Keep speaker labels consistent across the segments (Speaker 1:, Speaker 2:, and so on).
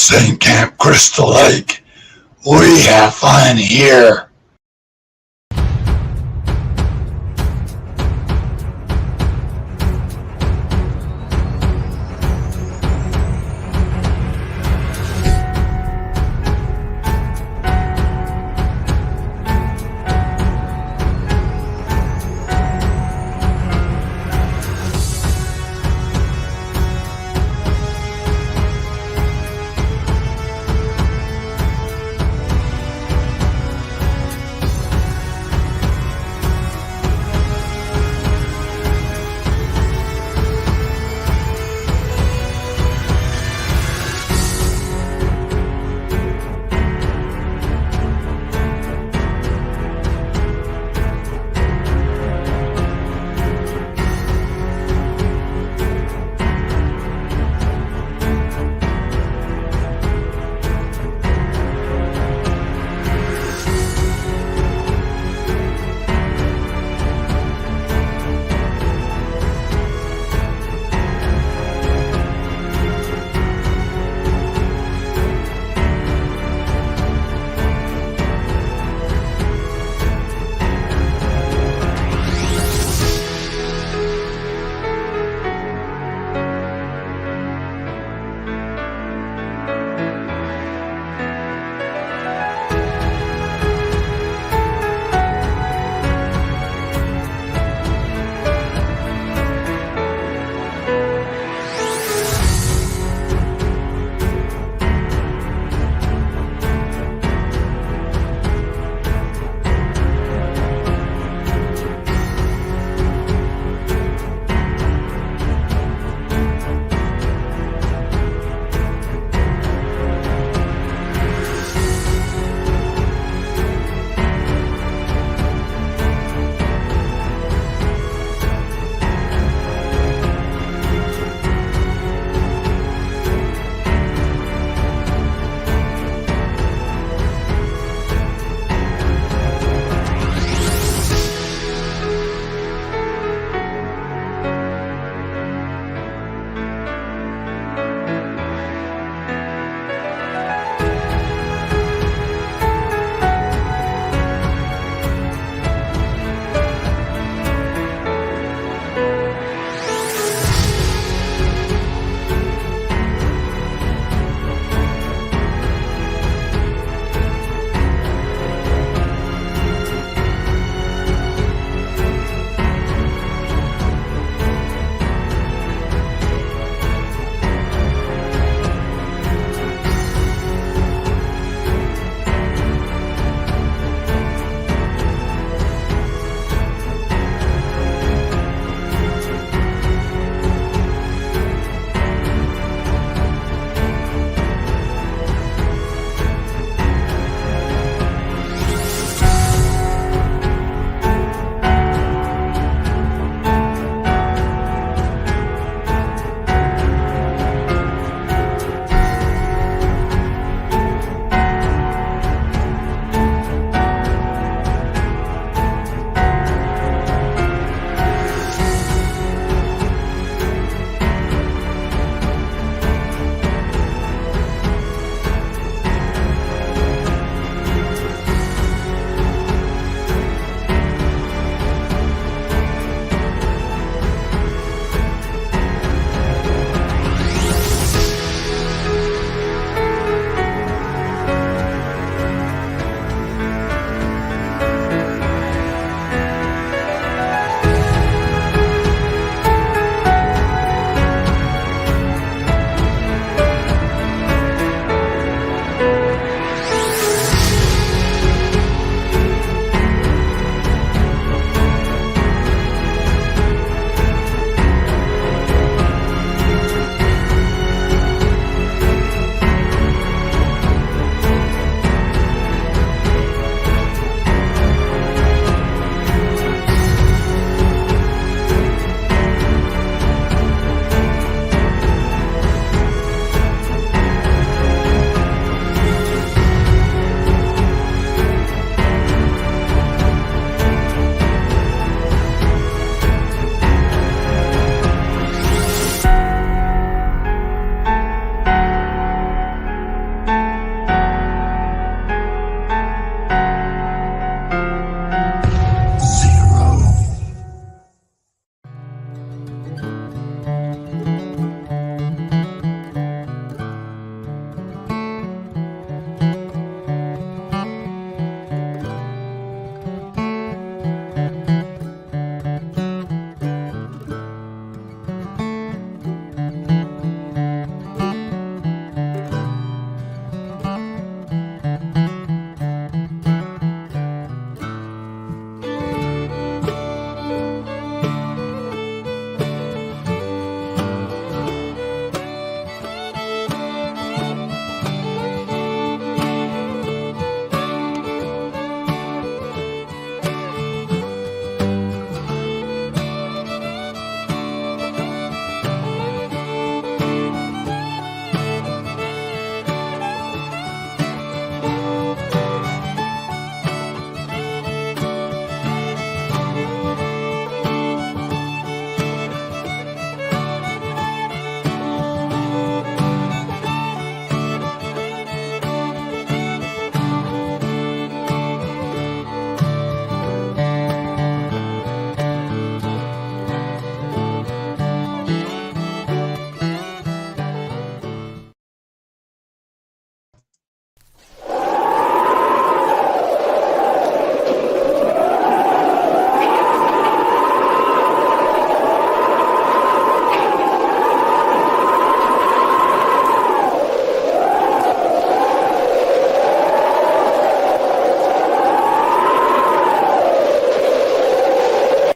Speaker 1: This ain't Camp Crystal Lake. We have fun here.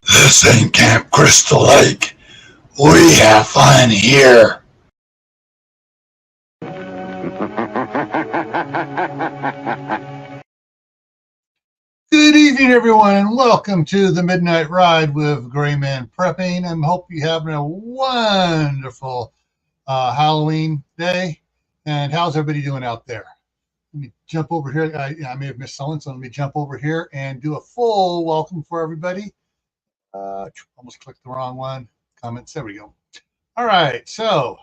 Speaker 1: This ain't Camp Crystal Lake. We have fun here.
Speaker 2: Good evening, everyone, and welcome to the Midnight Ride with Grayman Prepping. I hope you're having a wonderful Halloween day. And how's everybody doing out there? Let me jump over here. I may have missed someone, so let me jump over here and do a full welcome for everybody. Almost clicked the wrong one. Comments. There we go. All right. So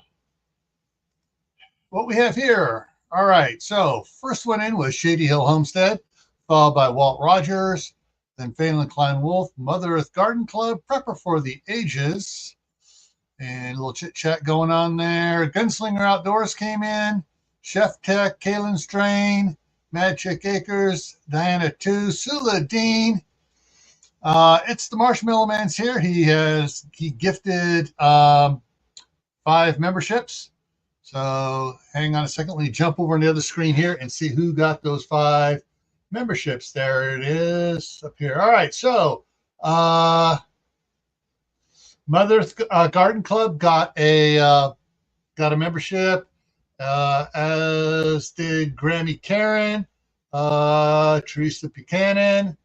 Speaker 2: what we have here. All right. So first one in was Shady Hill Homestead, followed by Walt Rogers, then Phelan Klein Wolf, Mother Earth Garden Club, Prepper for the Ages, and a little chit chat going on there. Gunslinger Outdoors came in, Chef Tech, Kaylin Strain, Mad Chick Acres, Diana 2, Sula Dean. It's the Marshmallow Man's here. He gifted 5 memberships. So hang on a second. Let me jump over on the other screen here and see who got those 5 memberships. There it is up here. All right. So Mother's Garden Club got a membership, as did Grammy Karen, Teresa Buchanan,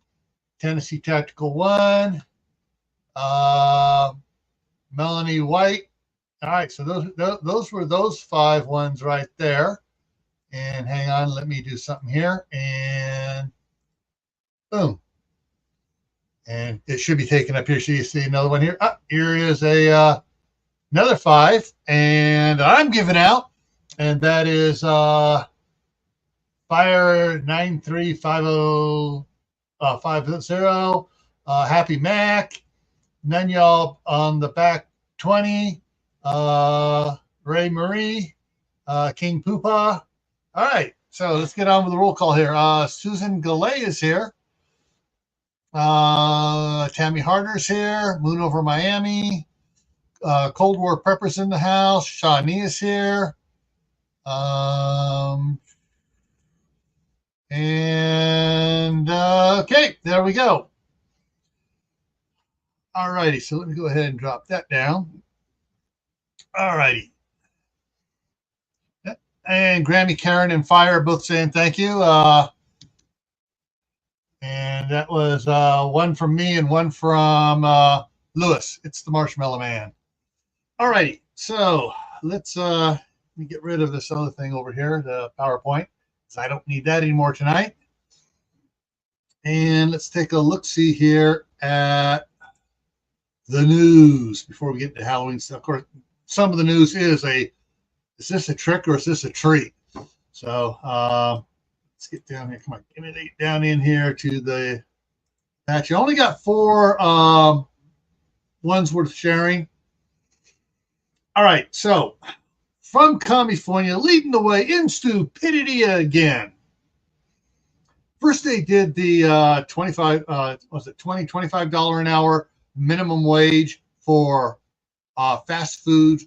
Speaker 2: Tennessee Tactical One, Melanie White. All right, so those were those 5 ones right there. And hang on, let me do something here, and boom. And it should be taken up here. So you see another one here. Here is another 5, and I'm giving out, and that is Fire 9350. 50, Happy Mac, none y'all on the back 20, Ray Marie, King Poopa. All right, so let's get on with the roll call here. Susan Galay is here. Tammy Harder's here. Moon Over Miami. Cold War Preppers in the house. Shawnee is here. Okay, there we go. All righty, so let me go ahead and drop that down. All righty. And Grammy, Karen, and Fire are both saying thank you. And that was one from me and one from Lewis. It's the Marshmallow Man. All righty, so let's let me get rid of this other thing over here, the PowerPoint, because I don't need that anymore tonight. And let's take a look-see here at the news before we get to Halloween stuff. Of course, some of the news is this a trick or is this a treat? So let's get down here. Come on, get me down in here to the patch. You only got 4 ones worth sharing. All right, so from California, leading the way in stupidity again. First, they did the $25 an hour minimum wage for fast food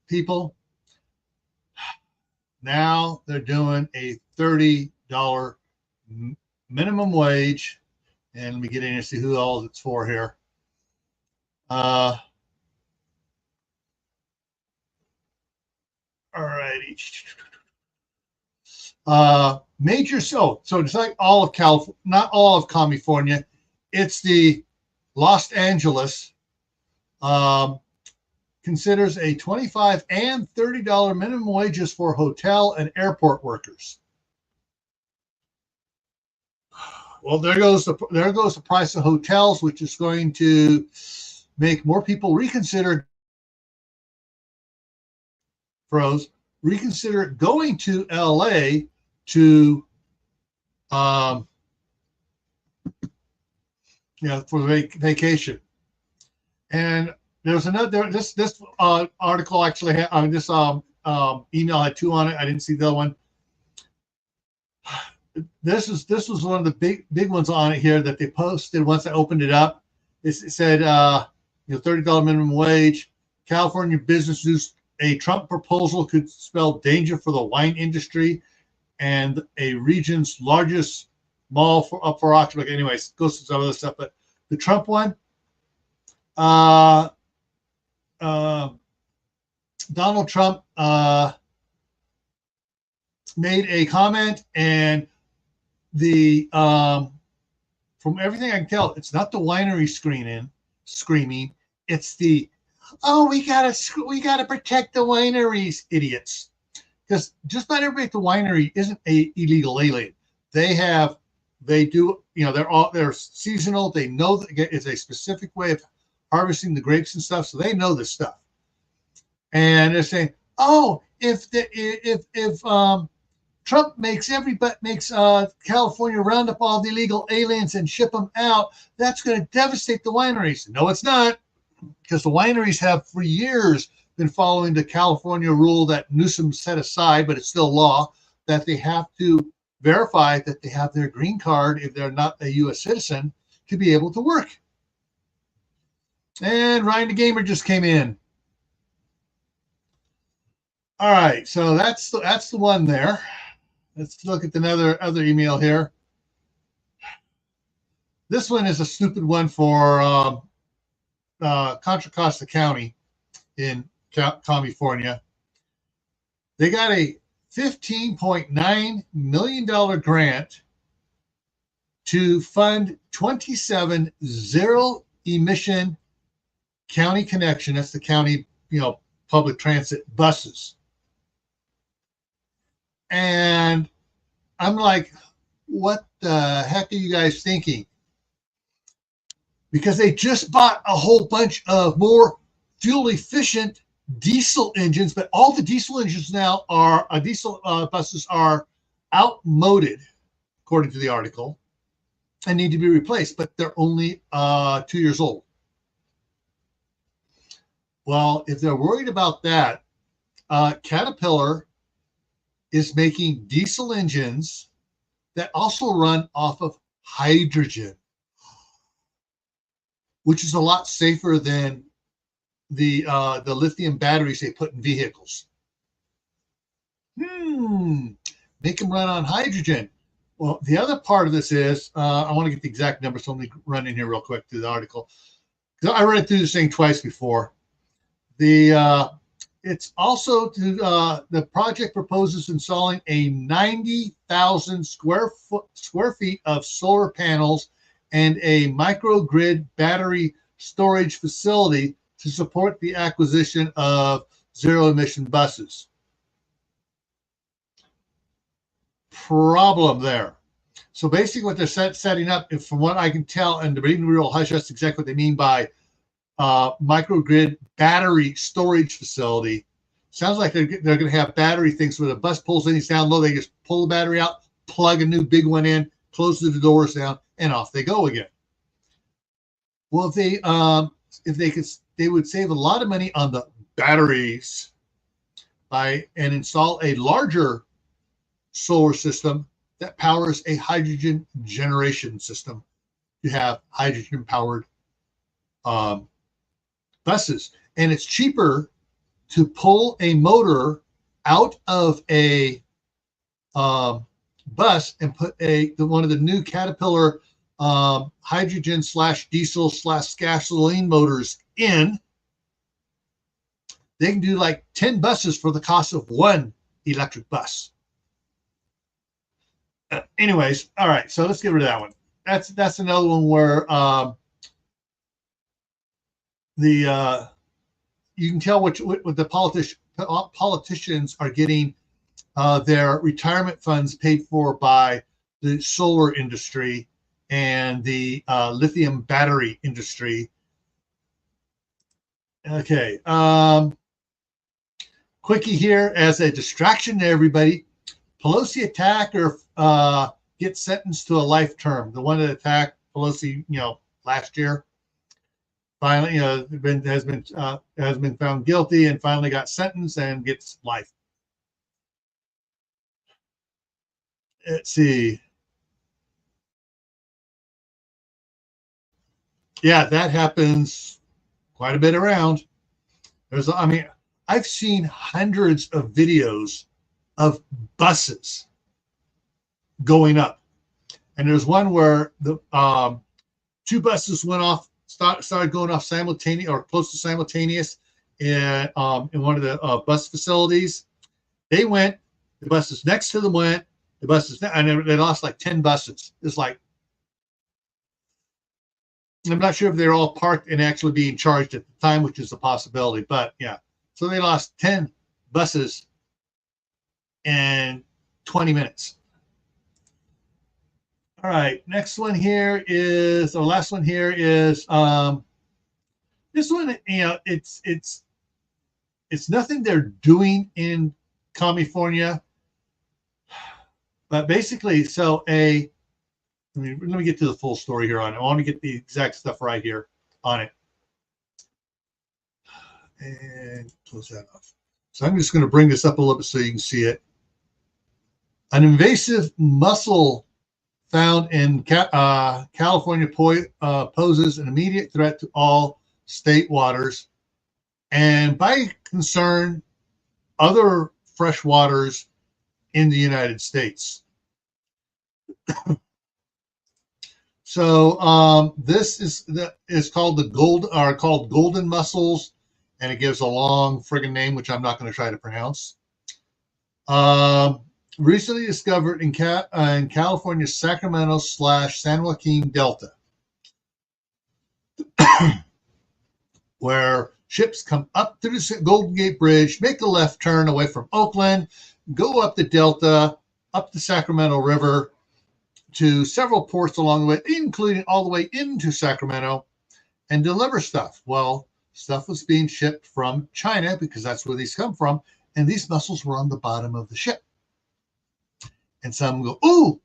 Speaker 2: people. Now they're doing a $30 minimum wage. And let me get in and see who all it's for here. All righty. So just like all of California, not all of California, it's the Los Angeles considers a $25 and $30 minimum wages for hotel and airport workers. Well, there goes the price of hotels, which is going to make more people reconsider going to LA to for the vacation. And there's another this article actually this email had 2 on it. I didn't see the other one. This was one of the big ones on it here that they posted once I opened it up. It said $30 minimum wage. California businesses, a Trump proposal could spell danger for the wine industry and a region's largest mall up for auction. Anyways, goes to some other stuff, but the Trump one, uh, Donald Trump made a comment, and the from everything I can tell, it's not the winery screaming. It's the, oh, we gotta protect the wineries, idiots. Because just about everybody at the winery isn't a illegal alien. They do, they're seasonal. They know that it's a specific way of harvesting the grapes and stuff, so they know this stuff. And they're saying, oh, if Trump makes California round up all the illegal aliens and ship them out, that's going to devastate the wineries. No, it's not, because the wineries have for years been following the California rule that Newsom set aside, but it's still law, that they have to verify that they have their green card if they're not a U.S. citizen to be able to work. And Ryan the Gamer just came in. All right, so that's the one there. Let's look at other email here. This one is a stupid one for Contra Costa County in California. They got a $15.9 million grant to fund 27 zero-emission county connection. That's the county, public transit buses. And I'm like, what the heck are you guys thinking? Because they just bought a whole bunch of more fuel-efficient diesel engines, but all the diesel engines now diesel buses are outmoded, according to the article, and need to be replaced, but they're only 2 years old. Well, if they're worried about that, Caterpillar is making diesel engines that also run off of hydrogen, which is a lot safer than the lithium batteries they put in vehicles. Make them run on hydrogen. Well, the other part of this is, I want to get the exact number, so let me run in here real quick through the article. I read through this thing twice before. It's also the project proposes installing a 90,000 square feet of solar panels and a microgrid battery storage facility to support the acquisition of zero-emission buses. Problem there. So basically what they're setting up, from what I can tell, and the reading real hush, that's exactly what they mean by microgrid battery storage facility. Sounds like they're going to have battery things where the bus pulls in, it's down low, they just pull the battery out, plug a new big one in, close the doors down, and off they go again. Well, if they would save a lot of money on the batteries and install a larger solar system that powers a hydrogen generation system. You have hydrogen powered buses, and it's cheaper to pull a motor out of a bus and put one of the new Caterpillar hydrogen / diesel / gasoline motors in. They can do like 10 buses for the cost of one electric bus. Anyways, all right, so let's get rid of that one. That's another one where you can tell what the politicians are getting their retirement funds paid for by the solar industry and the lithium battery industry. Okay, quickie here as a distraction to everybody. Pelosi attacker gets sentenced to a life term. The one that attacked Pelosi, last year, finally, has been found guilty and finally got sentenced and gets life. Let's see. Yeah, that happens quite a bit around. I've seen hundreds of videos of buses going up, and there's one where 2 buses went off, started going off simultaneous or close to simultaneous in one of the bus facilities. They went, the buses next to them went, the buses, and they lost like 10 buses. It's like, I'm not sure if they're all parked and actually being charged at the time, which is a possibility, but yeah. So they lost 10 buses in 20 minutes. All right, next one here is, the last one here is, this one, it's nothing they're doing in California, but basically, so let me get to the full story here on it. I want to get the exact stuff right here on it. And close that off. So I'm just going to bring this up a little bit so you can see it. An invasive mussel found in California poses an immediate threat to all state waters, and by concern, other fresh waters in the United States. So this is called called golden mussels, and it gives a long friggin' name, which I'm not going to try to pronounce. Recently discovered in California's Sacramento/San Joaquin Delta, where ships come up through the Golden Gate Bridge, make a left turn away from Oakland, go up the Delta, up the Sacramento River to several ports along the way, including all the way into Sacramento, and deliver stuff. Well, stuff was being shipped from China because that's where these come from, and these mussels were on the bottom of the ship. And some go, ooh,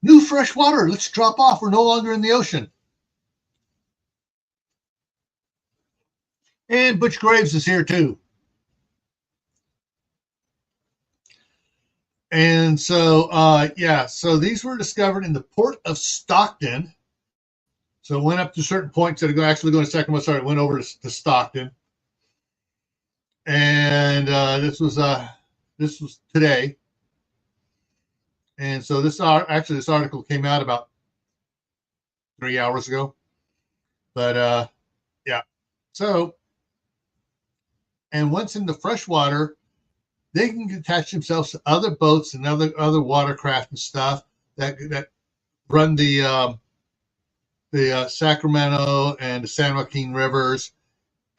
Speaker 2: new fresh water, let's drop off. We're no longer in the ocean. And Butch Graves is here too. And so, so these were discovered in the port of Stockton. So it went up to certain points that are actually going to Sacramento. Sorry, it went over to Stockton. And this was today. And so this article came out about 3 hours ago. But yeah. So, and once in the freshwater, they can attach themselves to other boats and other watercraft and stuff that run the Sacramento and the San Joaquin rivers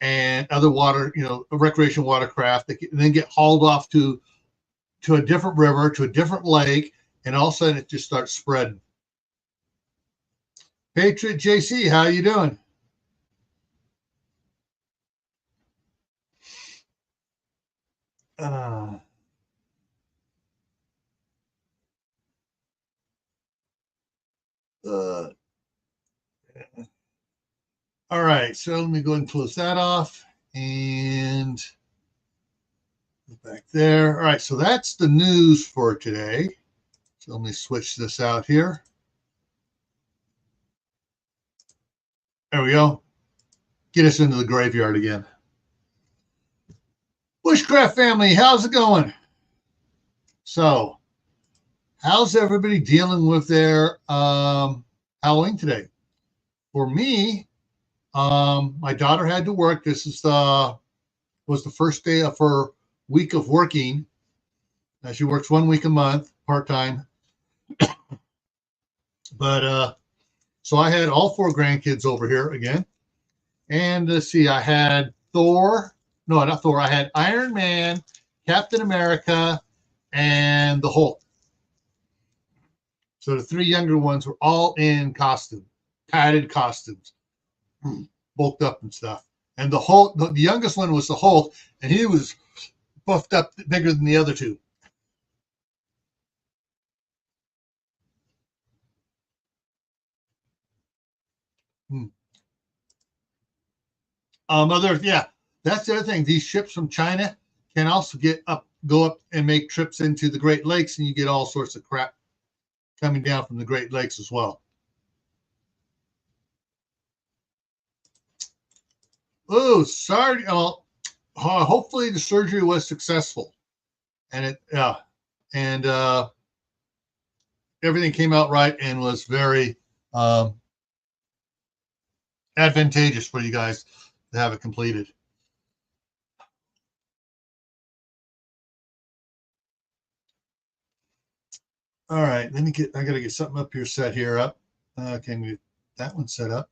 Speaker 2: and other water, recreation watercraft. They can then get hauled off to a different river, to a different lake, and all of a sudden it just starts spreading. Patriot JC, how you doing? All right, so let me go ahead and close that off and go back there. All right, so that's the news for today. So let me switch this out here. There we go. Get us into the graveyard again. Bushcraft family, how's it going? So, how's everybody dealing with their Halloween today? For me, my daughter had to work. This was the first day of her week of working. She works 1 week a month, part-time. But so I had all 4 grandkids over here again. And let's see, I had Thor. No, not Thor. I had Iron Man, Captain America, and the Hulk. So the 3 younger ones were all in costume, padded costumes, bulked up and stuff. And the Hulk, the youngest one was the Hulk, and he was buffed up bigger than the other 2. That's the other thing. These ships from China can also go up and make trips into the Great Lakes, and you get all sorts of crap coming down from the Great Lakes as well. Oh, sorry. Hopefully the surgery was successful, and everything came out right and was very advantageous for you guys to have it completed. All right, I got to get something up here set here up. Okay, get that one set up.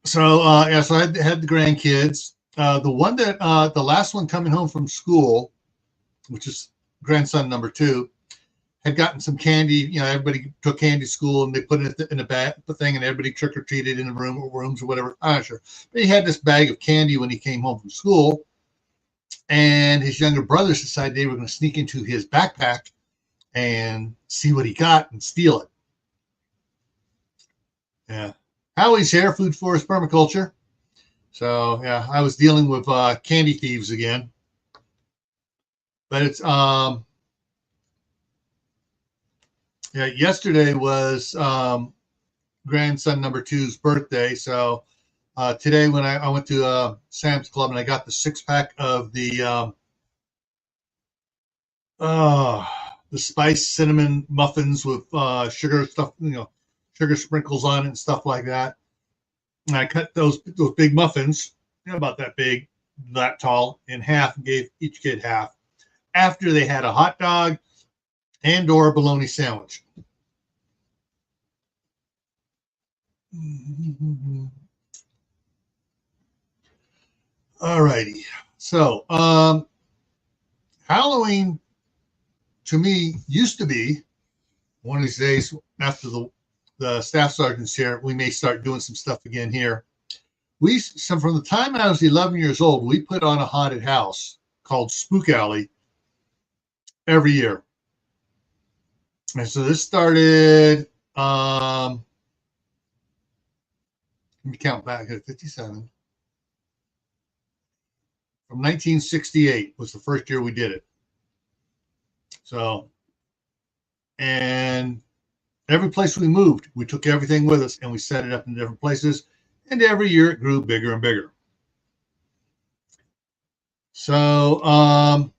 Speaker 2: So yeah, so I had the grandkids. The one that the last one coming home from school, which is grandson number 2, had gotten some candy. You know, everybody took candy to school and they put it in a bag, the thing, and everybody trick or treated in the rooms or whatever. I'm not sure. But he had this bag of candy when he came home from school, and his younger brothers decided they were going to sneak into his backpack and see what he got and steal it. Yeah. Howie's here, food forest permaculture. So yeah, I was dealing with candy thieves again. But it's yeah, yesterday was grandson number 2's birthday. So today when I went to Sam's Club and I got the 6-pack of the spice cinnamon muffins with sugar stuff, you know, sugar sprinkles on it and stuff like that. And I cut those big muffins, you know, about that big, that tall, in half and gave each kid half after they had a hot dog and or a bologna sandwich. All righty. So Halloween to me used to be one of these days after the staff sergeant's here, we may start doing some stuff again here. From the time I was 11 years old, we put on a haunted house called Spook Alley every year. And so this started, let me count back at 57. From 1968 was the first year we did it. So, and every place we moved, we took everything with us and we set it up in different places. And every year it grew bigger and bigger. So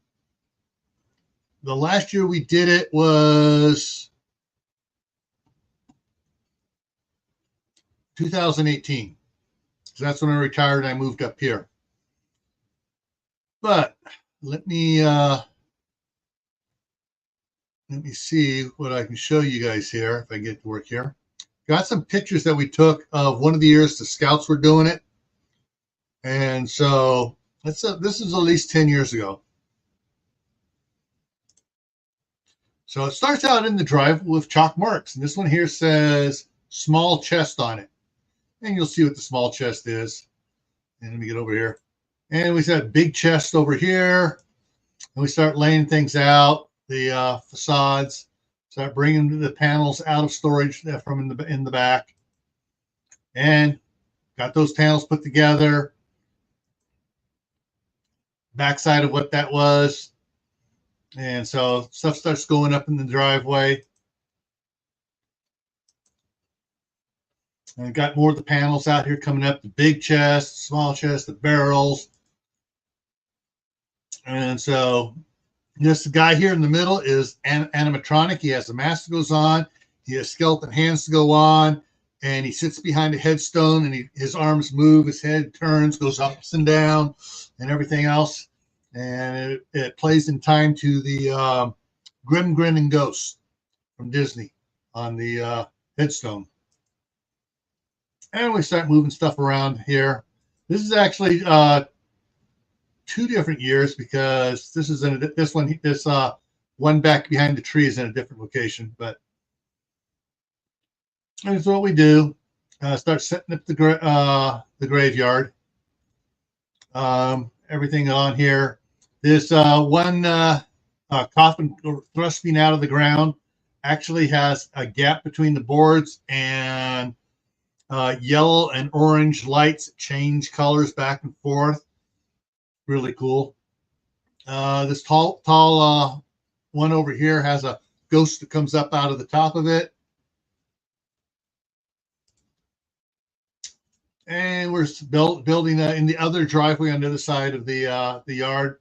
Speaker 2: the last year we did it was 2018. So that's when I retired and I moved up here. But let me see what I can show you guys here if I get to work here. Got some pictures that we took of one of the years the scouts were doing it. And so this is at least 10 years ago. So it starts out in the drive with chalk marks. And this one here says small chest on it. And you'll see what the small chest is. And let me get over here. And we said big chest over here. And we start laying things out, the facades. Start bringing the panels out of storage from in the back. And got those panels put together. Backside of what that was. And so stuff starts going up in the driveway. And got more of the panels out here coming up, the big chest, small chest, the barrels. And so this guy here in the middle is animatronic. He has a mask that goes on. He has skeleton hands to go on. And he sits behind a headstone and his arms move, his head turns, goes up and down and everything else. And it plays in time to the Grim Grinning Ghost from Disney on the headstone. And we start moving stuff around here. This is actually 2 different years because this is this one back behind the tree is in a different location. But that's what we do. Start setting up the graveyard. Everything on here. This one coffin thrusting out of the ground actually has a gap between the boards, and yellow and orange lights change colors back and forth. Really cool. This tall one over here has a ghost that comes up out of the top of it. And we're building in the other driveway on the other side of the yard.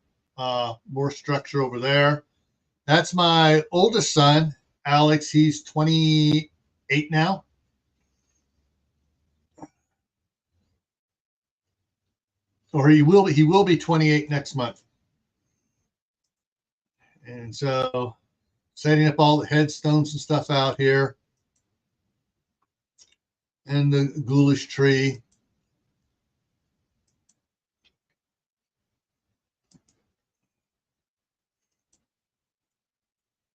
Speaker 2: More structure over there. That's my oldest son, Alex. He's 28 now. or he will be 28 next month. And so setting up all the headstones and stuff out here, and the ghoulish tree.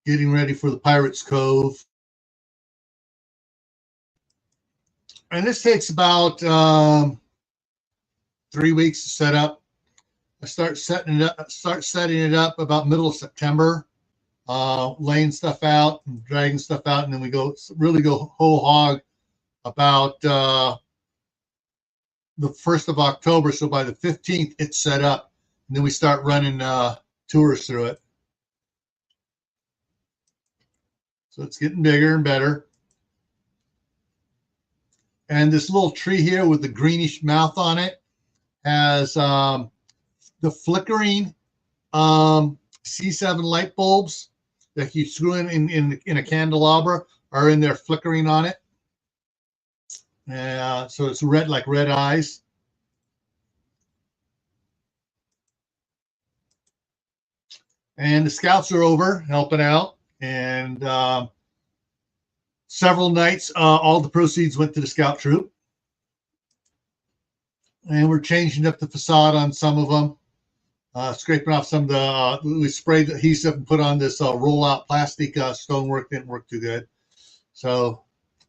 Speaker 2: Getting ready for the Pirates Cove. And this takes about 3 weeks to set up. I start setting it up about middle of September, laying stuff out and dragging stuff out, and then we really go whole hog about the 1st of October. So by the 15th, it's set up, and then we start running tours through it. So it's getting bigger and better. And this little tree here with the greenish mouth on it has the flickering C7 light bulbs that you screw in a candelabra are in there flickering on it. So it's red, like red eyes. And the scouts are over helping out. And several nights, all the proceeds went to the scout troop. And we're changing up the facade on some of them, scraping off some of the, we sprayed adhesive and put on this roll-out plastic stonework. Didn't work too good. So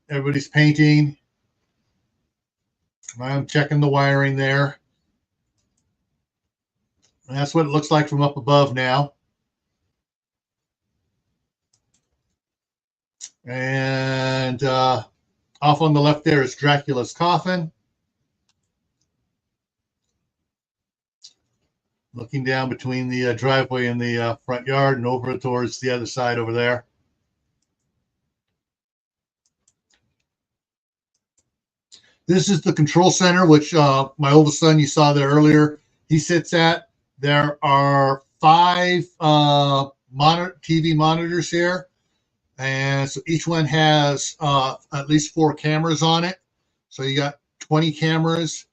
Speaker 2: everybody's painting. I'm checking the wiring there. And that's what it looks like from up above now. And off on the left there is Dracula's coffin. Looking down between the driveway and the front yard and over towards the other side over there. This is the control center, which my oldest son, you saw there earlier, he sits at. There are 5 TV monitors here. And so each one has at least 4 cameras on it. So you got 20 cameras,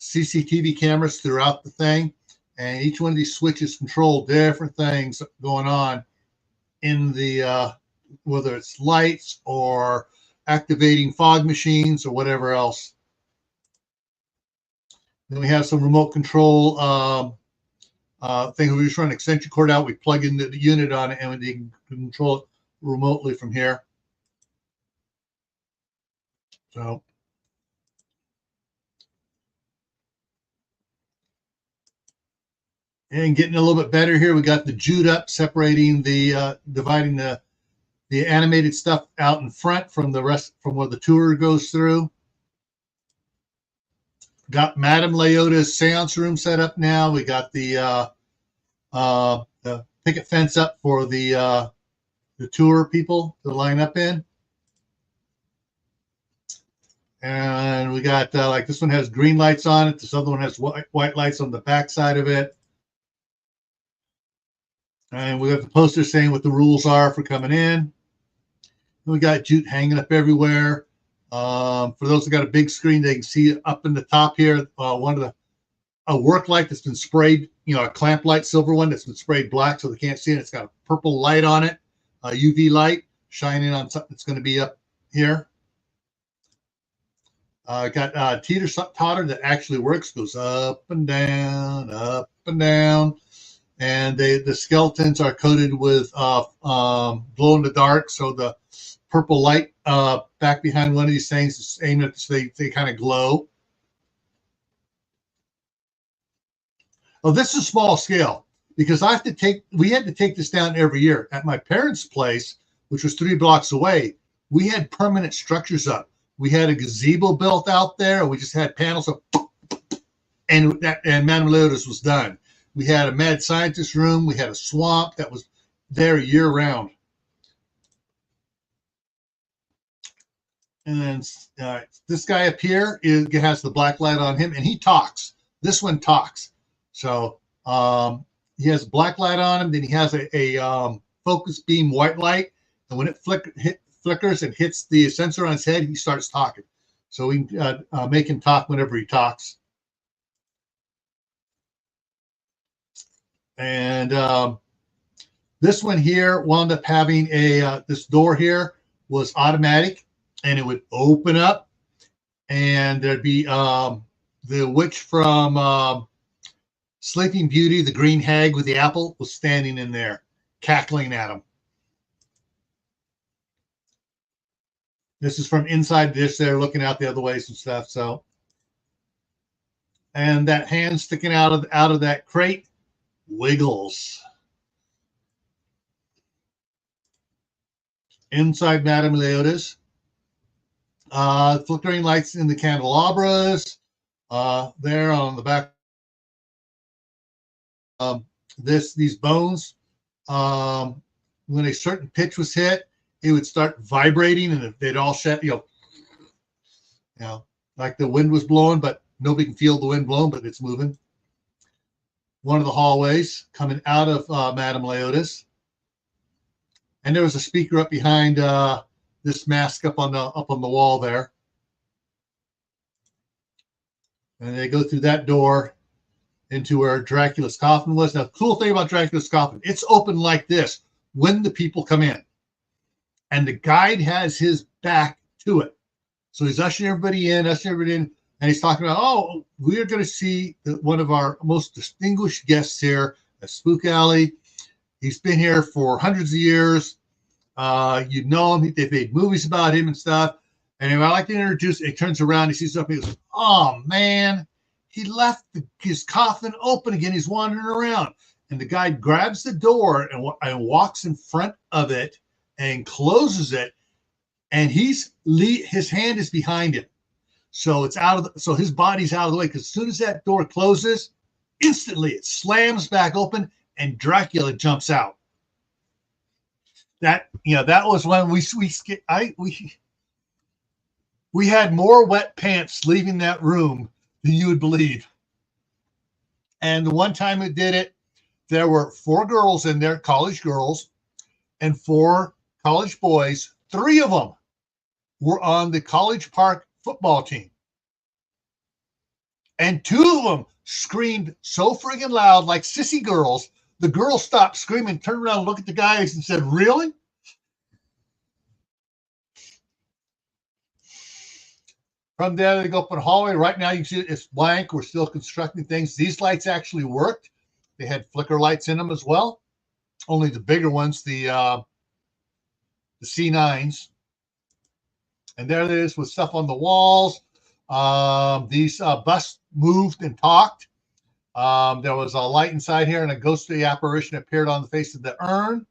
Speaker 2: CCTV cameras throughout the thing. And each one of these switches control different things going on in the, whether it's lights or activating fog machines or whatever else. Then we have some remote control thing. We just run an extension cord out. We plug in the unit on it, and we can control it remotely from here. So and getting a little bit better here, we got the jute up, separating the dividing the animated stuff out in front from the rest, from where the tour goes through. Got Madame Leota's seance room set up now. We got the picket fence up for the tour people to line up in. And we got like this one has green lights on it. This other one has white lights on the back side of it. And we have the poster saying what the rules are for coming in. And we got jute hanging up everywhere. For those that got a big screen, they can see up in the top here, one of a work light that's been sprayed, a clamp light, silver one that's been sprayed black so they can't see it. It's got a purple light on it, a UV light shining on something that's going to be up here. Got teeter-totter that actually works, goes up and down, up and down. And the skeletons are coated with glow in the dark, so the purple light back behind one of these things is aimed at, so they kind of glow. Oh, this is small scale because we had to take this down every year. At my parents' place, which was 3 blocks away, we had permanent structures up. We had a gazebo built out there. We just had panels up, and Madame Leota's was done. We had a mad scientist room. We had a swamp that was there year round. And then this guy up here has the black light on him, and he talks. This one talks. So he has a black light on him. Then he has a focus beam white light, and when it flickers and hits the sensor on his head, he starts talking. So we can make him talk whenever he talks. And this one here wound up having this door here was automatic, and it would open up, and there'd be the witch from Sleeping Beauty, the green hag with the apple, was standing in there, cackling at him. This is from inside this there, looking out the other ways and stuff. So, and that hand sticking out of that crate wiggles. Inside Madame Leota's. Flickering lights in the candelabras. There on the back. These bones, when a certain pitch was hit, it would start vibrating, and they'd all shut. You know, like the wind was blowing, but nobody can feel the wind blowing, but it's moving. One of the hallways coming out of Madame Leota's, and there was a speaker up behind this mask up on the wall there, and they go through that door into where Dracula's coffin was. Now, the cool thing about Dracula's coffin, it's open like this when the people come in, and the guide has his back to it, so he's ushering everybody in, and he's talking about, oh, we are going to see one of our most distinguished guests here at Spook Alley. He's been here for hundreds of years. You know him. They've made movies about him and stuff. And I'd like to introduce, he turns around, he sees something, he goes, oh, man, he left his coffin open again. He's wandering around. And the guy grabs the door and walks in front of it and closes it. And his hand is behind him. So it's so his body's out of the way, because as soon as that door closes, instantly it slams back open and Dracula jumps out. That was when we had more wet pants leaving that room than you would believe. And the one time it did it, there were 4 girls in there, college girls, and 4 college boys. 3 of them were on the College Park football team. And 2 of them screamed so friggin' loud, like sissy girls. The girls stopped screaming, turned around, looked at the guys, and said, really? From there, they go up in the hallway. Right now, you can see it's blank. We're still constructing things. These lights actually worked. They had flicker lights in them as well. Only the bigger ones, the C9s. And there it is with stuff on the walls. These busts moved and talked. There was a light inside here, and a ghostly apparition appeared on the face of the urn.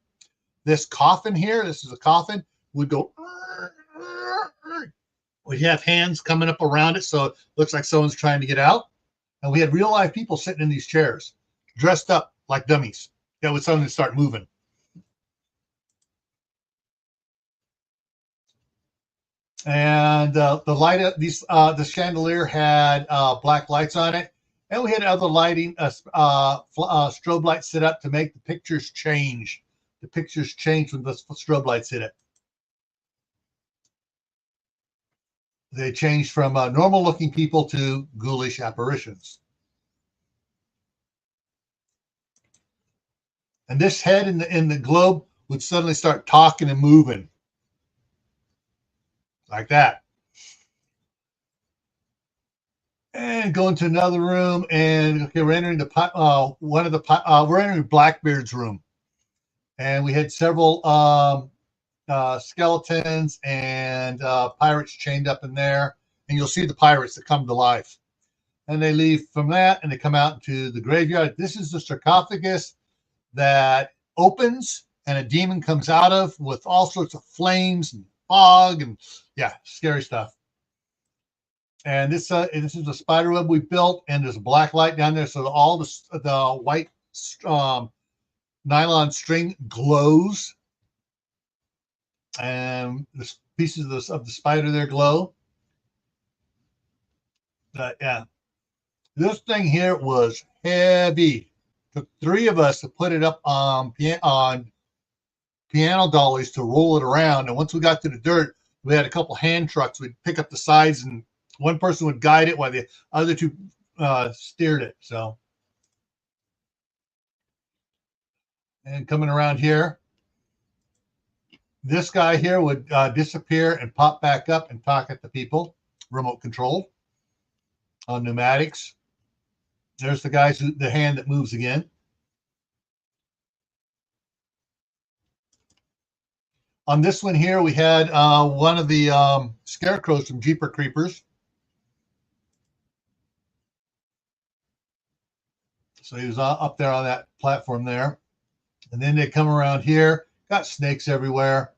Speaker 2: This coffin here, this is a coffin, would go. We have hands coming up around it, so it looks like someone's trying to get out. And we had real live people sitting in these chairs, dressed up like dummies. That would suddenly start moving. And the light of these, the chandelier had black lights on it, and we had other lighting, strobe lights set up to make the pictures change. The pictures change when the strobe lights hit it. They changed from normal-looking people to ghoulish apparitions. And this head in the globe would suddenly start talking and moving. Like that. And go into another room, and okay, we're entering we're entering Blackbeard's room, and we had several skeletons and pirates chained up in there, and you'll see the pirates that come to life. And they leave from that, and they come out into the graveyard. This is the sarcophagus that opens, and a demon comes out of with all sorts of flames and fog, and yeah, scary stuff. And this is a spider web we built, and there's a black light down there, so all the white nylon string glows, and the pieces of the spider there glow. But yeah, this thing here was heavy. Took 3 of us to put it up on piano dollies to roll it around. And once we got to the dirt, we had a couple hand trucks. We'd pick up the sides, and one person would guide it while the other 2 steered it. So And coming around here, this guy here would disappear and pop back up and talk at the people, remote controlled on pneumatics. There's the guys, the hand that moves again. On this one here, we had one of the scarecrows from Jeeper Creepers. So he was up there on that platform there. And then they come around here, got snakes everywhere.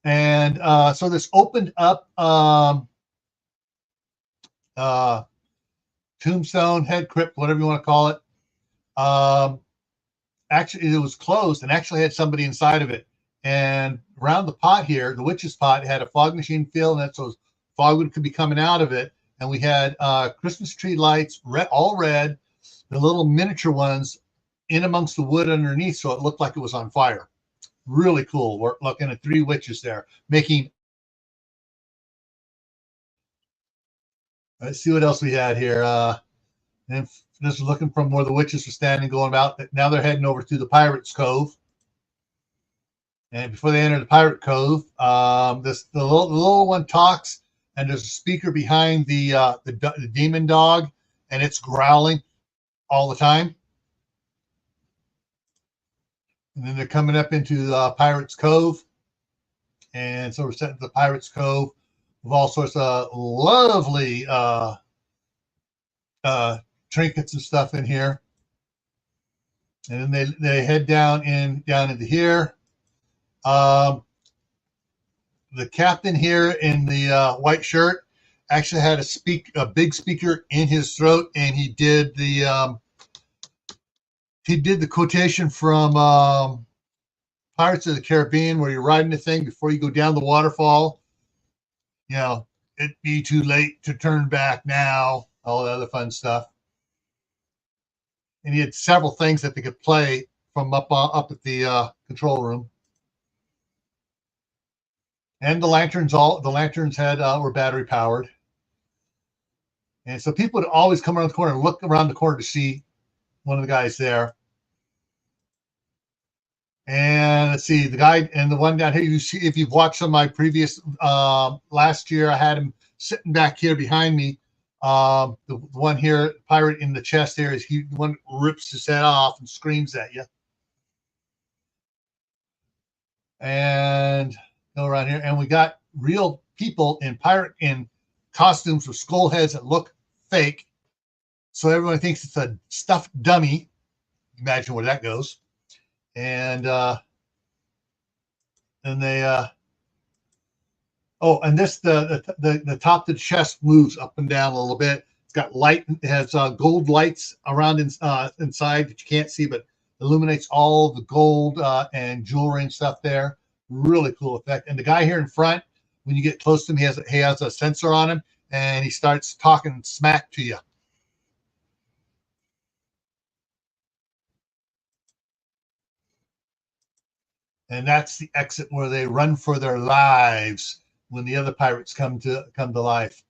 Speaker 2: And so this opened up tombstone, head crypt, whatever you want to call it. Actually, it was closed and actually had somebody inside of it. And around the pot here, the witch's pot, had a fog machine filled, and so fog could be coming out of it. And we had Christmas tree lights, all red, the little miniature ones in amongst the wood underneath, so it looked like it was on fire. Really cool. We're looking at 3 witches there making. Let's see what else we had here. And just looking from where the witches were standing, going about. Now they're heading over to the Pirates Cove. And before they enter the Pirate Cove, the little one talks, and there's a speaker behind the demon dog, and it's growling all the time. And then they're coming up into Pirates Cove. And so we're setting the Pirates Cove with all sorts of lovely trinkets and stuff in here. And then they head down into here. The captain here in the white shirt actually had a big speaker in his throat, and he did the quotation from Pirates of the Caribbean, where you're riding the thing before you go down the waterfall. You know, it'd be too late to turn back now. All the other fun stuff. And he had several things that they could play from up at the control room. And the lanterns were battery powered. And so people would always come around the corner and look around the corner to see one of the guys there. And let's see, the guy and the one down here, you see, if you've watched some of my previous, last year, I had him sitting back here behind me. The one here, pirate in the chest there, is the one rips his head off and screams at you. And go around here, and we got real people in costumes with skull heads that look fake. So everyone thinks it's a stuffed dummy. Imagine where that goes. And then they and this the top of the chest moves up and down a little bit. It's got light. It has gold lights around inside that you can't see, but illuminates all the gold and jewelry and stuff there. Really cool effect. And the guy here in front, when you get close to him, he has a sensor on him, and he starts talking smack to you. And that's the exit where they run for their lives when the other pirates come to life.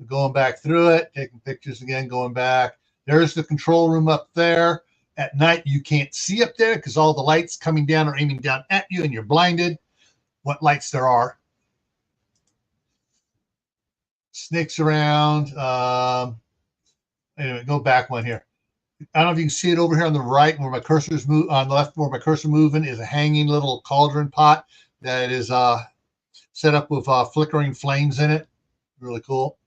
Speaker 2: Going back through it, taking pictures again, going back. There's the control room up there. At night, you can't see up there because all the lights coming down are aiming down at you, and you're blinded. What lights there are. Snakes around. Anyway, go back one here. I don't know if you can see it over here on the right where my cursor's on the left where my cursor moving is a hanging little cauldron pot that is set up with flickering flames in it. Really cool.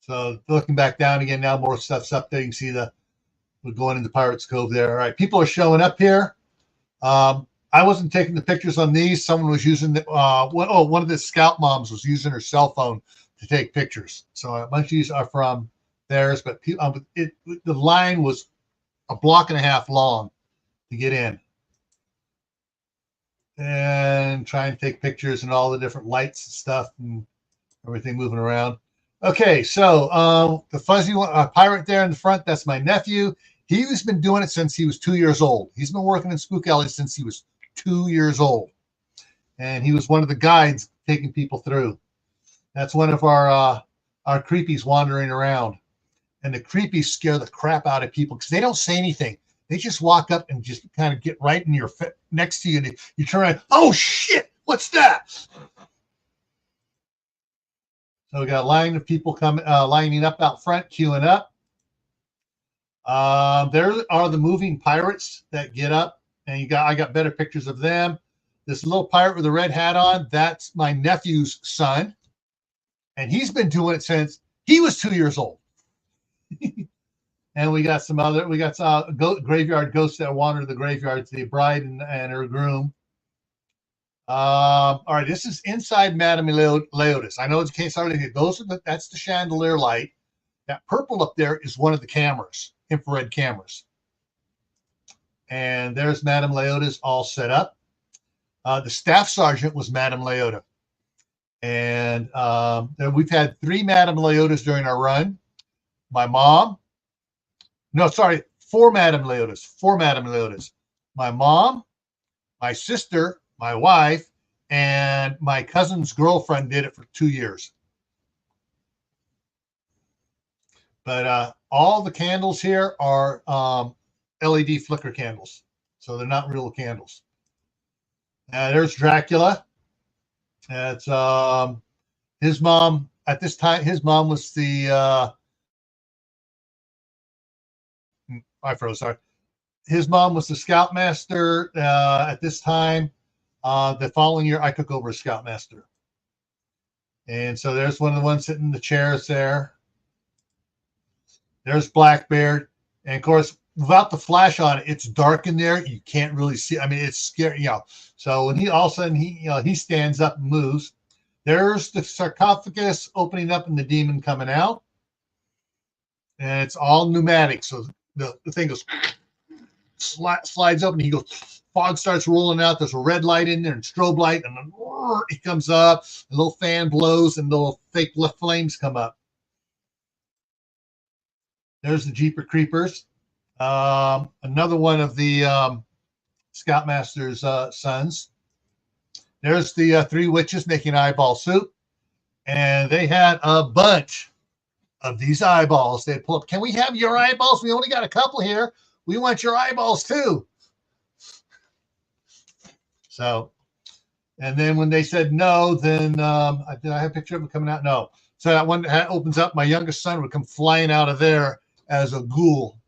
Speaker 2: So looking back down again, now more stuff's up there. You can see we're going into Pirates Cove there. All right, people are showing up here. I wasn't taking the pictures on these. Someone was using one of the scout moms was using her cell phone to take pictures. So a bunch of these are from theirs, but the line was a block and a half long to get in. And try and take pictures and all the different lights and stuff and everything moving around. Okay, so the fuzzy pirate there in the front, that's my nephew. He's been doing it since he was 2 years old. He's been working in Spook Alley since he was 2 years old. And he was one of the guides taking people through. That's one of our creepies wandering around. And the creepies scare the crap out of people because they don't say anything. They just walk up and just kind of get right in your next to you, and you turn around. Oh shit! What's that? So we got a line of people coming, lining up out front, queuing up. There are the moving pirates that get up, and I got better pictures of them. This little pirate with a red hat on, that's my nephew's son, and he's been doing it since he was 2 years old. And we got graveyard ghosts that wander the graveyard, the bride and her groom. All right, this is inside Madame Leotis. I know it's can't start it. That's the chandelier light. That purple up there is one of the cameras, infrared cameras. And there's Madame Leotis all set up. The staff sergeant was Madame Leota. And we've had 3 Madame Leotas during our run. My mom. No, sorry, 4 Madame Leotas. 4 Madame Leotas. My mom, my sister, my wife, and my cousin's girlfriend did it for 2 years. But all the candles here are LED flicker candles. So they're not real candles. There's Dracula. That's his mom. At this time, his mom was the I froze, sorry. His mom was the scoutmaster at this time. The following year, I took over as scoutmaster. And so there's one of the ones sitting in the chairs there. There's Blackbeard. And of course, without the flash on it, it's dark in there. You can't really see. I mean, it's scary, you know. So when he all of a sudden he stands up and moves. There's the sarcophagus opening up and the demon coming out. And it's all pneumatic. So the thing goes slides open. He goes, fog starts rolling out. There's a red light in there and strobe light, and then he comes up. A little fan blows, and little fake flames come up. There's the Jeeper Creepers. Another one of the Scoutmaster's sons. There's the 3 witches making eyeball soup, and they had a bunch of these eyeballs. They'd pull up, can we have your eyeballs? We only got a couple here. We want your eyeballs too. So, and then when they said no, then did I have a picture of them coming out? No. So that one opens up. My youngest son would come flying out of there as a ghoul.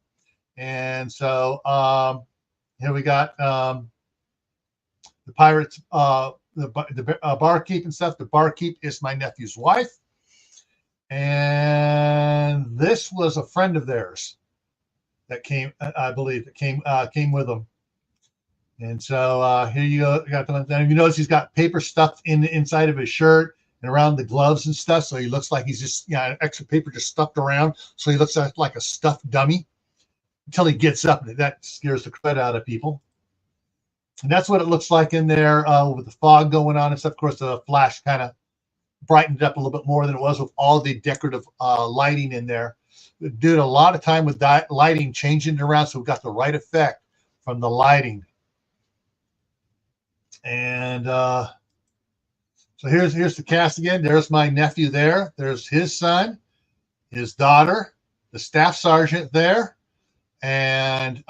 Speaker 2: And so here we got the pirates, the barkeep and stuff. The barkeep is my nephew's wife. And this was a friend of theirs that came, I believe, that came with them. And so here you go. You got them. And you notice he's got paper stuffed in the inside of his shirt and around the gloves and stuff. So he looks like he's just, extra paper just stuffed around. So he looks like a stuffed dummy until he gets up, and that scares the crud out of people. And that's what it looks like in there with the fog going on and stuff. Of course, the flash kind of brightened it up a little bit more than it was with all the decorative lighting in there. We did a lot of time with lighting, changing it around so we got the right effect from the lighting. And so here's the cast again. There's my nephew there. There's his son, his daughter, the staff sergeant there, and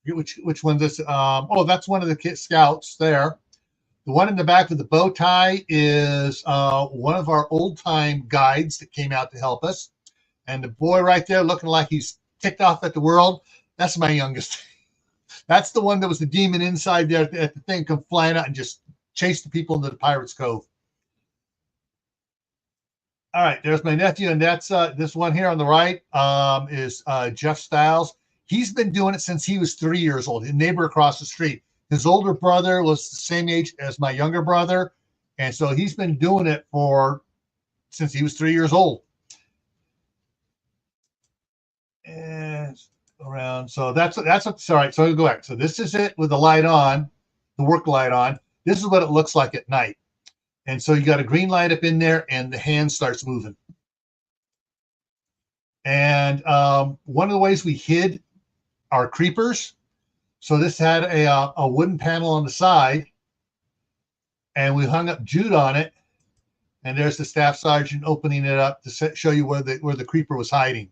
Speaker 2: which one this? Oh, that's one of the scouts there. The one in the back with the bow tie is one of our old-time guides that came out to help us. And the boy right there looking like he's ticked off at the world, that's my youngest. That's the one that was the demon inside there at the thing, come flying out and just chase the people into the Pirates Cove. All right, there's my nephew, and that's this one here on the right is Jeff Stiles. He's been doing it since he was 3 years old, his neighbor across the street. His older brother was the same age as my younger brother, and so he's been doing it since he was 3 years old. And around, so that's sorry. So we'll go back. So this is it with the light on, the work light on. This is what it looks like at night. And so you got a green light up in there, and the hand starts moving. And one of the ways we hid our creepers. So this had a wooden panel on the side, and we hung up jute on it, and there's the staff sergeant opening it up to show you where the creeper was hiding.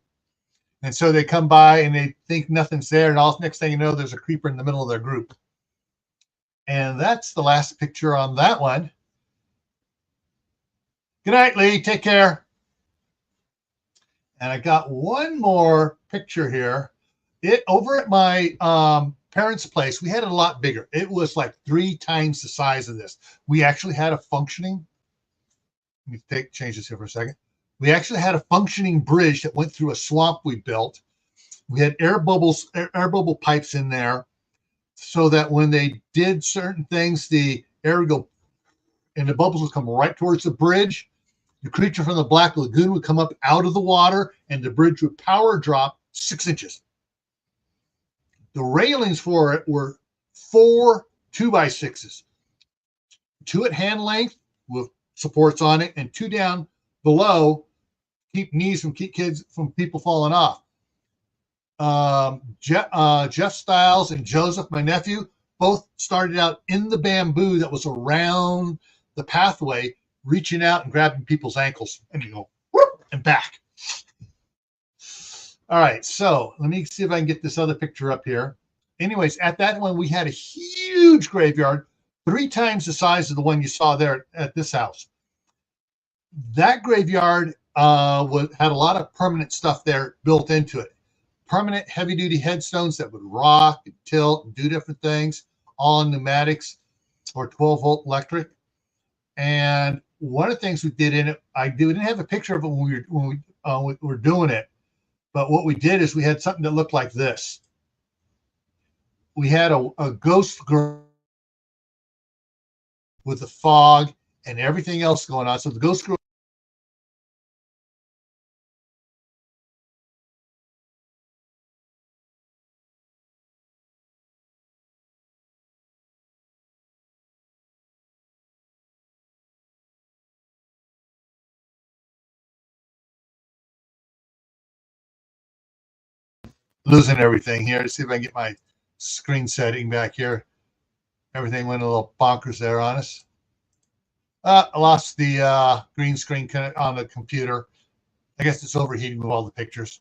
Speaker 2: And so they come by and they think nothing's there, and all next thing you know, there's a creeper in the middle of their group. And that's the last picture on that one. Good night, Lee. Take care. And I got one more picture here. It over at my parents' place, we had it a lot bigger. It was like 3 times the size of this. We actually had a functioning. Let me change this here for a second. We actually had a functioning bridge that went through a swamp we built. We had air bubble pipes in there, so that when they did certain things, the air would go and the bubbles would come right towards the bridge. The creature from the Black Lagoon would come up out of the water, and the bridge would power drop 6 inches. The railings for it were 4 2x6s, 2 at hand length with supports on it, and 2 down below, keep kids from people falling off. Jeff Stiles and Joseph, my nephew, both started out in the bamboo that was around the pathway, reaching out and grabbing people's ankles, and you go whoop, and back. All right, so let me see if I can get this other picture up here. Anyways, at that one, we had a huge graveyard, 3 times the size of the one you saw there at this house. That graveyard had a lot of permanent stuff there built into it. Permanent heavy-duty headstones that would rock and tilt and do different things, all in pneumatics or 12-volt electric. And one of the things we did in it, we didn't have a picture of it when we were doing it, but what we did is we had something that looked like this. We had a ghost girl with the fog and everything else going on. So the ghost girl losing everything here. To see if I can get my screen setting back here. Everything went a little bonkers there on us. I lost the green screen on the computer. I guess it's overheating with all the pictures.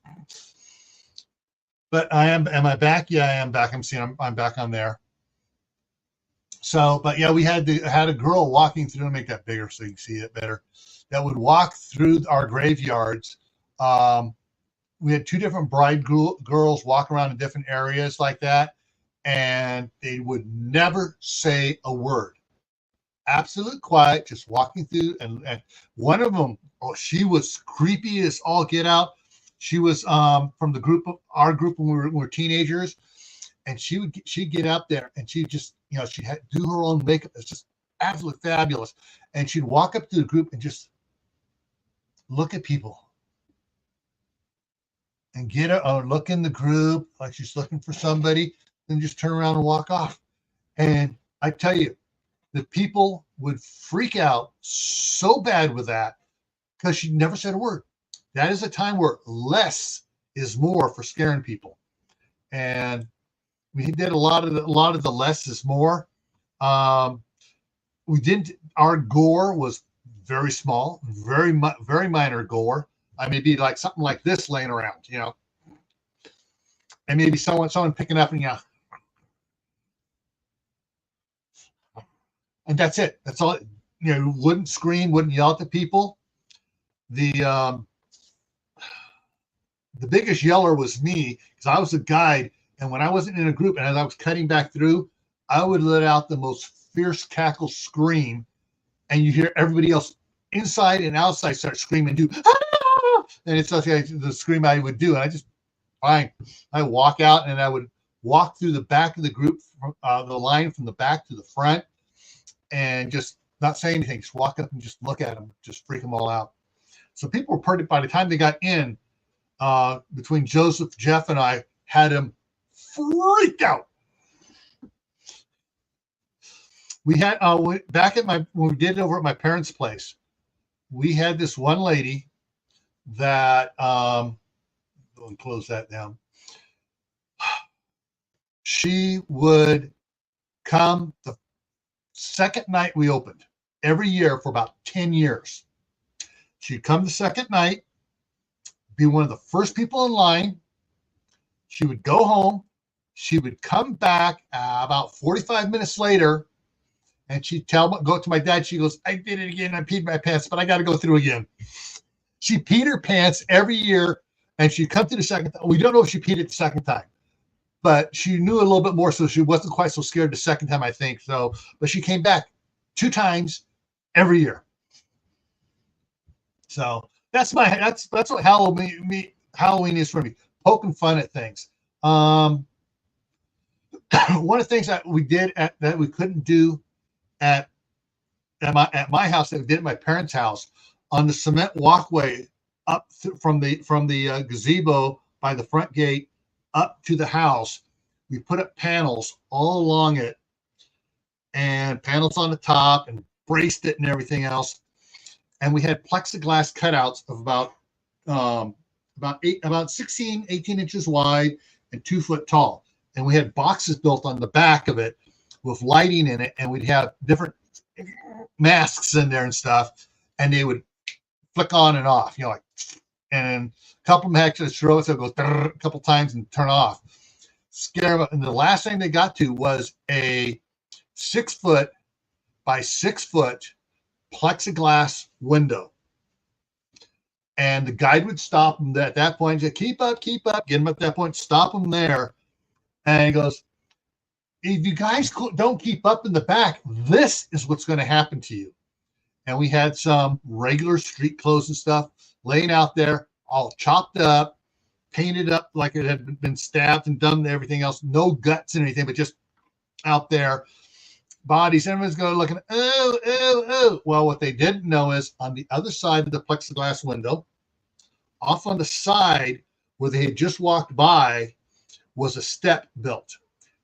Speaker 2: But am I back? Yeah, I am back. I'm back on there. So, but yeah, we had a girl walking through, and make that bigger so you can see it better, that would walk through our graveyards. We had 2 different bride girls walk around in different areas like that, and they would never say a word. Absolute quiet, just walking through. And one of them, she was creepy as all get out. She was from our group when we were teenagers, and she'd get up there and she'd just, she had do her own makeup. It's just absolutely fabulous. And she'd walk up to the group and just look at people and get her or look in the group like she's looking for somebody, then just turn around and walk off. And I tell you, the people would freak out so bad with that because she never said a word. That is a time where less is more for scaring people. And we did a lot of the less is more. Our gore was very small, very minor gore. I may be like something like this laying around, and maybe someone picking up and and that's it. That's all. Wouldn't scream, wouldn't yell at the people. The biggest yeller was me, because I was a guide, and when I wasn't in a group and as I was cutting back through, I would let out the most fierce cackle scream, and you hear everybody else inside and outside start screaming, and it's okay, the scream I would do. And I walk out and I would walk through the back of the group, the line from the back to the front, and just not say anything, just walk up and just look at them, just freak them all out. So people were pretty, by the time they got in, between Joseph, Jeff, and I had them freaked out. We had back at when we did it over at my parents' place, we had this one lady that I'll close that down. She would come the second night we opened every year for about 10 years. She'd come the second night, be one of the first people in line. She would go home. She would come back about 45 minutes later, and she'd go to my dad. She goes, I did it again. I peed my pants, but I got to go through again. She peed her pants every year, and she'd come to the second time. We don't know if she peed it the second time, but she knew a little bit more, so she wasn't quite so scared the second time, I think. So, but she came back 2 times every year. So that's what Halloween is for me. Poking fun at things. One of the things that we did that we couldn't do at my house, that we did at my parents' house, on the cement walkway up from the gazebo by the front gate up to the house, we put up panels all along it, and panels on the top, and braced it and everything else. And we had plexiglass cutouts of about 16, 18 inches wide and 2 foot tall. And we had boxes built on the back of it with lighting in it, and we'd have different masks in there and stuff, and they would flick on and off, like, and a couple of them actually throw it, so it goes a couple times and turn off. Scare them. And the last thing they got to was a 6 foot by 6 foot plexiglass window. And the guide would stop them at that point, say, keep up, get them at that point, stop them there. And he goes, if you guys don't keep up in the back, this is what's going to happen to you. And we had some regular street clothes and stuff laying out there, all chopped up, painted up like it had been stabbed and done everything else. No guts and anything, but just out there. Bodies. Everyone's going looking, oh. Well, what they didn't know is on the other side of the plexiglass window, off on the side where they had just walked by, was a step built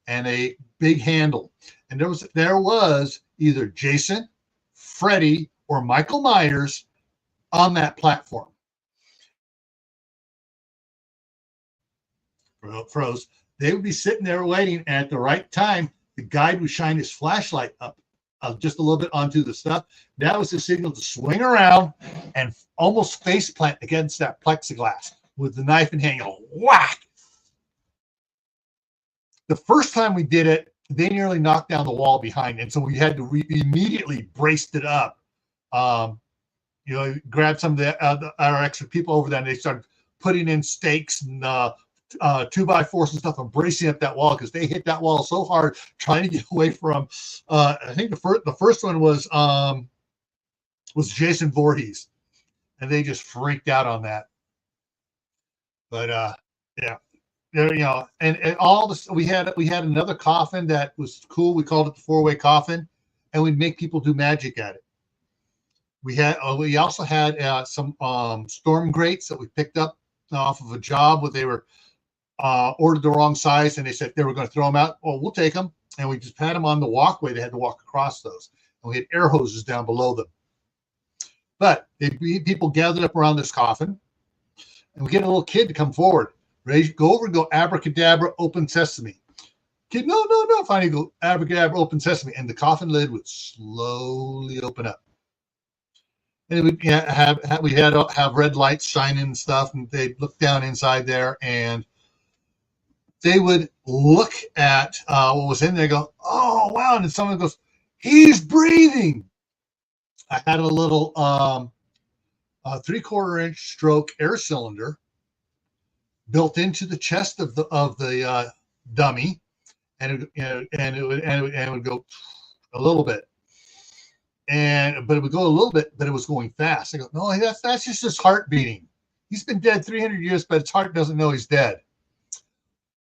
Speaker 2: and a big handle. And there was either Jason, Freddy, or Michael Myers on that platform. Pros, they would be sitting there waiting, and at the right time, the guide would shine his flashlight up just a little bit onto the stuff. That was the signal to swing around and almost face plant against that plexiglass with the knife in hand. Whack! The first time we did it, they nearly knocked down the wall behind, and so we had to immediately braced it up. Grabbed some of our extra people over there, and they started putting in stakes and 2x4s and stuff and bracing up that wall, because they hit that wall so hard trying to get away from. I think the first one was Jason Voorhees, and they just freaked out on that. But yeah. And all this, we had another coffin that was cool. We called it the 4-way coffin, and we'd make people do magic at it. We also had some storm grates that we picked up off of a job where they were ordered the wrong size, and they said they were going to throw them out. Well, we'll take them, and we just had them on the walkway. They had to walk across those, and we had air hoses down below them. But people gathered up around this coffin, and we get a little kid to come forward. Ready, go over and go abracadabra, open sesame. Kid, no. Finally, go abracadabra, open sesame, and the coffin lid would slowly open up. And we have red lights shining and stuff, and they'd look down inside there, and they would look at what was in there, go, oh wow, and then someone goes, he's breathing. I had a little 3/4 inch stroke air cylinder built into the chest of the dummy, and it would go a little bit, but it would go a little bit, but it was going fast. I go, no, that's just his heart beating. He's been dead 300 years, but his heart doesn't know he's dead.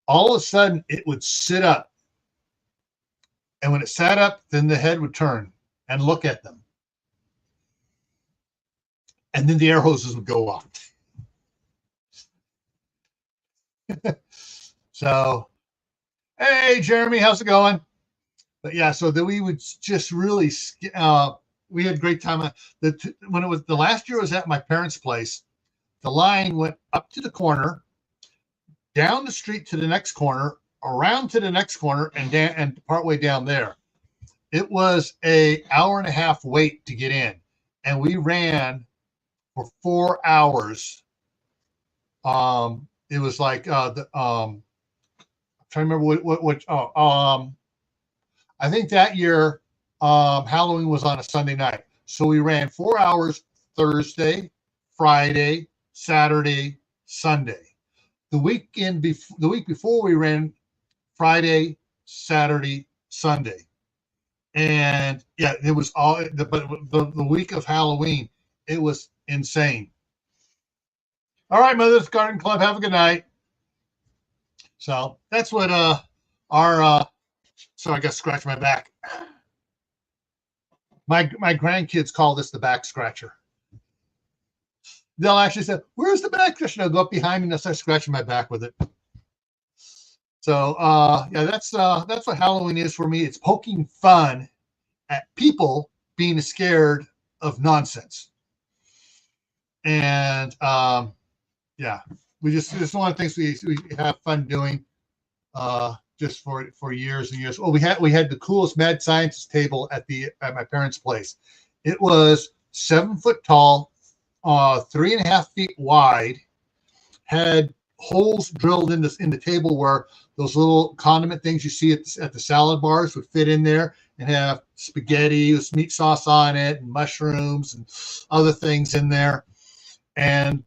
Speaker 2: All of a sudden, it would sit up, and when it sat up, then the head would turn and look at them, and then the air hoses would go off. So, hey, Jeremy, how's it going? But yeah, so that we would just really, we had a great time. When it was the last year I was at my parents' place, the line went up to the corner, down the street to the next corner, around to the next corner, and partway down there. It was an hour and a half wait to get in, and we ran for 4 hours. It was like I'm trying to remember what I think that year Halloween was on a Sunday night. So we ran 4 hours Thursday, Friday, Saturday, Sunday. The week before we ran Friday, Saturday, Sunday. And yeah, it was all but the week of Halloween, it was insane. All right, Mother's Garden Club, have a good night. So that's what our so I got to scratch my back. My grandkids call this the back scratcher. They'll actually say, "Where's the back scratcher?" They'll go up behind me and they'll start scratching my back with it. So yeah, that's what Halloween is for me. It's poking fun at people being scared of nonsense. And yeah, it's one of the things we have fun doing just for years and years. Well, we had the coolest mad scientist table at my parents' place. It was 7 foot tall, 3.5 feet wide, had holes drilled in the table where those little condiment things you see at the salad bars would fit in there, and have spaghetti with meat sauce on it and mushrooms and other things in there. And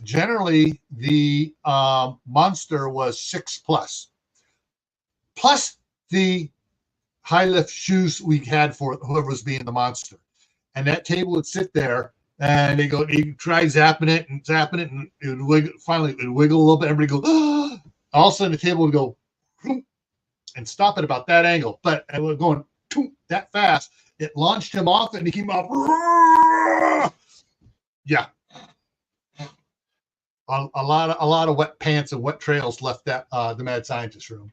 Speaker 2: generally the monster was 6+, plus the high lift shoes we had for whoever was being the monster. And that table would sit there, and he'd try zapping it, and it would wiggle. Finally, it would wiggle a little bit. Everybody go, ah! All of a sudden the table would go and stop at about that angle. But it was going that fast. It launched him off, and he came off. Yeah. A lot of wet pants and wet trails left that the mad scientist room.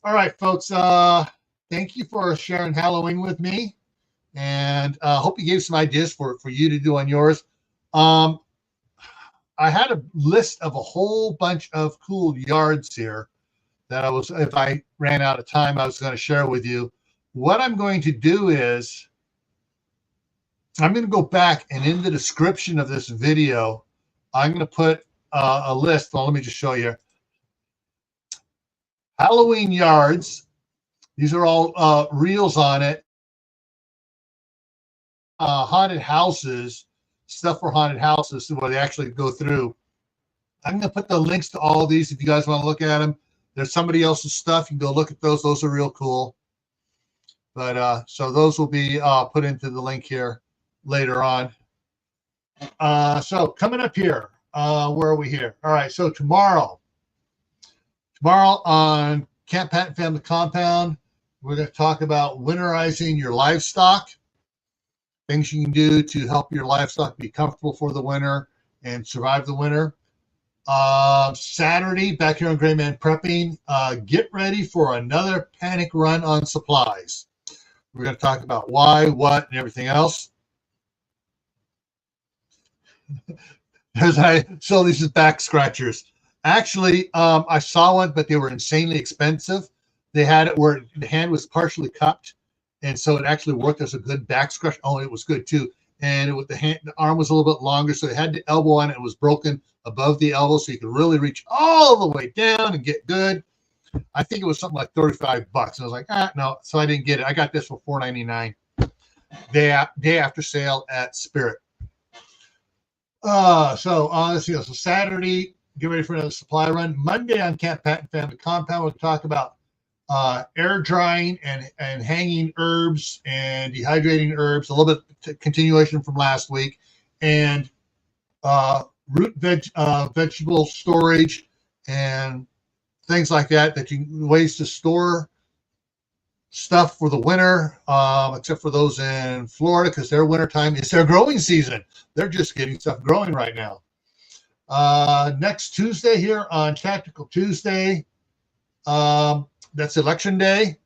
Speaker 2: All right, folks. Thank you for sharing Halloween with me, and hope you gave some ideas for you to do on yours. I had a list of a whole bunch of cool yards here that if I ran out of time, I was going to share with you. What I'm going to do is I'm going to go back, and in the description of this video, I'm going to put a list. Well, let me just show you. Halloween yards. These are all reels on it. Haunted houses, stuff for haunted houses where they actually go through. I'm going to put the links to all of these if you guys want to look at them. There's somebody else's stuff. You can go look at those. Those are real cool. But so those will be put into the link here later on. So coming up here, where are we here? All right. So tomorrow on Camp Patton Family Compound, we're going to talk about winterizing your livestock. Things you can do to help your livestock be comfortable for the winter and survive the winter. Saturday, back here on Gray Man Prepping, get ready for another panic run on supplies. We're going to talk about why, what, and everything else. So these are back scratchers. Actually, I saw one, but they were insanely expensive. They had it where the hand was partially cupped, and so it actually worked as a good back scratch. Oh, it was good too. And the arm was a little bit longer, so it had the elbow on it. It was broken above the elbow, so you could really reach all the way down and get good. I think it was something like $35. And I was like, no. So I didn't get it. I got this for $4.99 day after sale at Spirit. So let's see. So Saturday, get ready for another supply run. Monday on Camp Patton Family Compound, we'll talk about air drying and hanging herbs and dehydrating herbs, a little bit continuation from last week, and root vegetable storage and things like that ways to store stuff for the winter, except for those in Florida, because their wintertime is their growing season. They're just getting stuff growing right now. Next Tuesday here on Tactical Tuesday, that's election day,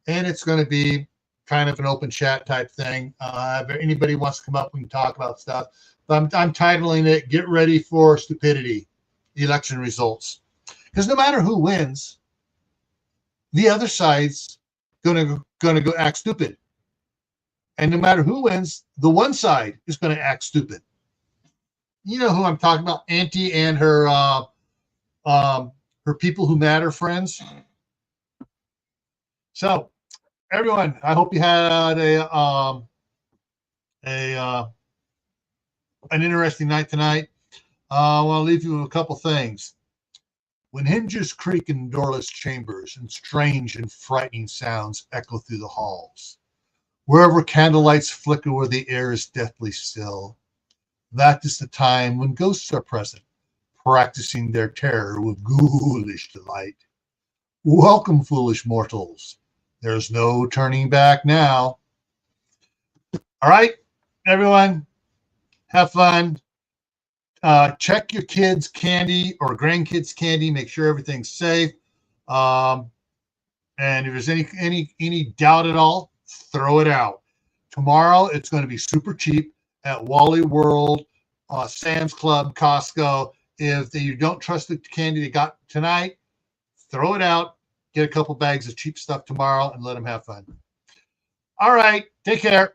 Speaker 2: and it's going to be kind of an open chat type thing. If anybody wants to come up, we can talk about stuff. But I'm titling it, Get Ready for Stupidity, Election Results. Because no matter who wins, the other side's gonna go act stupid. And no matter who wins, the one side is going to act stupid. You know who I'm talking about? Auntie and her people who matter friends. So, everyone, I hope you had a an interesting night tonight. I want to leave you with a couple things. When hinges creak in doorless chambers and strange and frightening sounds echo through the halls, wherever candlelights flicker where the air is deathly still, that is the time when ghosts are present, practicing their terror with ghoulish delight. Welcome, foolish mortals. There's no turning back now. All right, everyone, have fun. Check your kids' candy or grandkids' candy. Make sure everything's safe. Um, and if there's any doubt at all, throw it out. Tomorrow it's going to be super cheap at Wally World, Sam's Club, Costco. If you don't trust the candy they got tonight, throw it out. Get a couple bags of cheap stuff tomorrow and let them have fun. All right, take care.